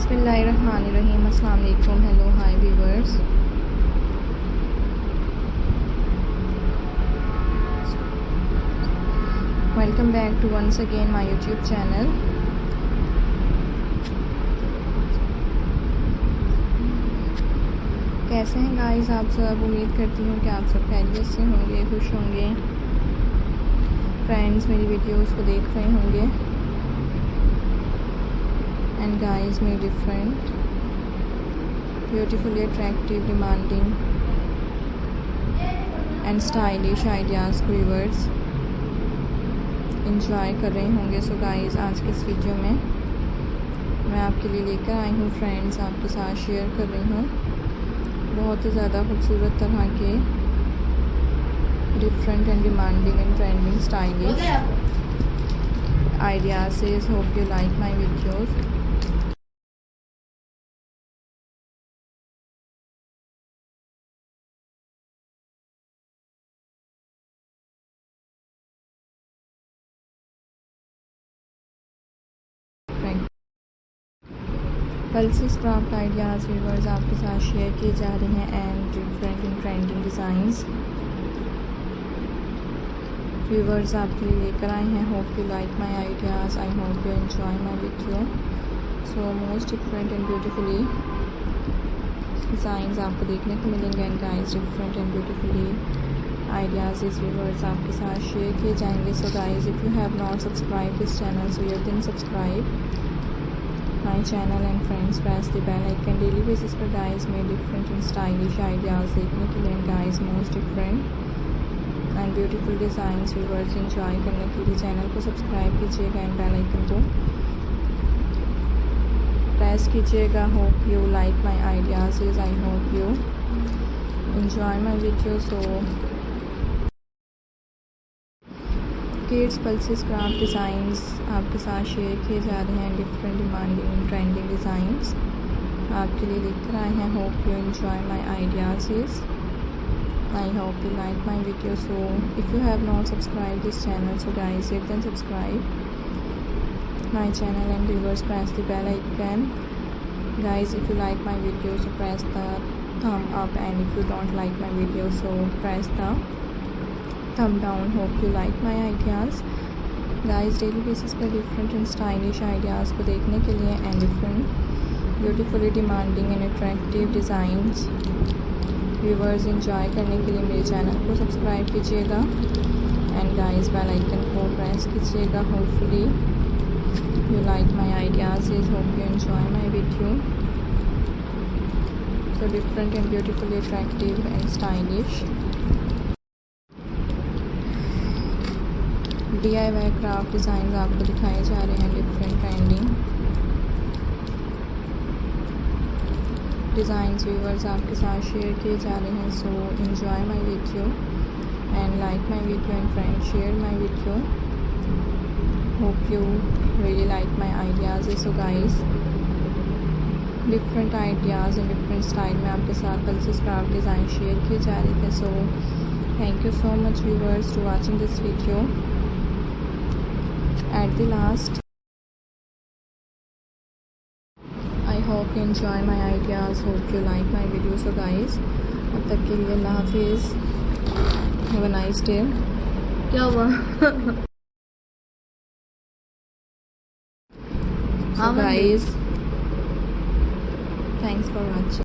बिस्मिल्लाहिर्रहमानिर्रहीम। अस्सलाम वालेकुम। Hello hi viewers. Welcome back to once again my YouTube channel. कैसे हैं गाइस आप सब? उम्मीद करती हूँ कि आप सब खैरियत से होंगे, खुश होंगे। फ्रेंड्स मेरी वीडियोस को देख रहे होंगे। एंड गाइस मेरी different beautifully attractive demanding and stylish ideas को व्यूअर्स इंजॉय कर रहे होंगे। सो गाइस आज के इस वीडियो में मैं आपके लिए लेकर आई हूँ फ्रेंड्स, आपके साथ शेयर कर रही हूँ बहुत ही ज़्यादा खूबसूरत तरह के different and demanding and trending stylish ideas. Hope you like my videos. Pulses craft ideas viewers आपके साथ शेयर किए जा रहे हैं and different and trending designs viewers आपके लिए लेकर आए हैं। Hope you like my ideas, I hope you enjoy my video. So most different and beautifully designs आपको देखने को मिलेंगे and guys different and beautifully ideas इस व्यूअर्स आपके साथ शेयर किए जाएंगे। So guys if you have not subscribe this channel so you can subscribe my channel and friends press the bell icon। Daily basis पर guys में different and stylish ideas देखने के लिए guys most different and beautiful designs viewers enjoy करने के लिए channel को subscribe कीजिएगा एंड बेल आइकन को प्रेस कीजिएगा। Hope you like my ideas, I hope you enjoy my video. So kids pulses craft designs आपके साथ शेयर किए जा रहे हैं। डिफरेंट डिमांडिंग ट्रेंडिंग डिज़ाइंस आपके लिए लेकर आए हैं। Hope you enjoy my ideas, I hope you like my video. So if you have not subscribe this channel so guys you can subscribe my channel and viewers press the bell icon। guys if you like my video so press the thumb up and if you don't like my video so press the thumb down। hope you like my ideas guys। Daily basis पर different and stylish ideas को देखने के लिए and different beautifully demanding and attractive designs viewers enjoy करने के लिए मेरे channel को सब्सक्राइब कीजिएगा एंड गाइस बेल आइकन को प्रेस कीजिएगा। Hopefully you like my ideas, hope you enjoy my video. So different and beautifully attractive and stylish DIY craft design आपको दिखाए जा रहे हैं। डिफरेंट ट्रेंडिंग डिज़ाइंस व्यूवर्स आपके साथ शेयर किए जा रहे हैं। So enjoy my video and like my video and friends share my video. Hope you really like my ideas. So guys different ideas and different style में आपके साथ pulses craft design share किए जा रहे हैं। So thank you so much viewers to watching this video. At the last I hope you enjoy my ideas, hope you like my video। so guys अब तक के लिए अल्लाह हाफिज़, have a nice day। क्या हुआ? so guys thanks for watching।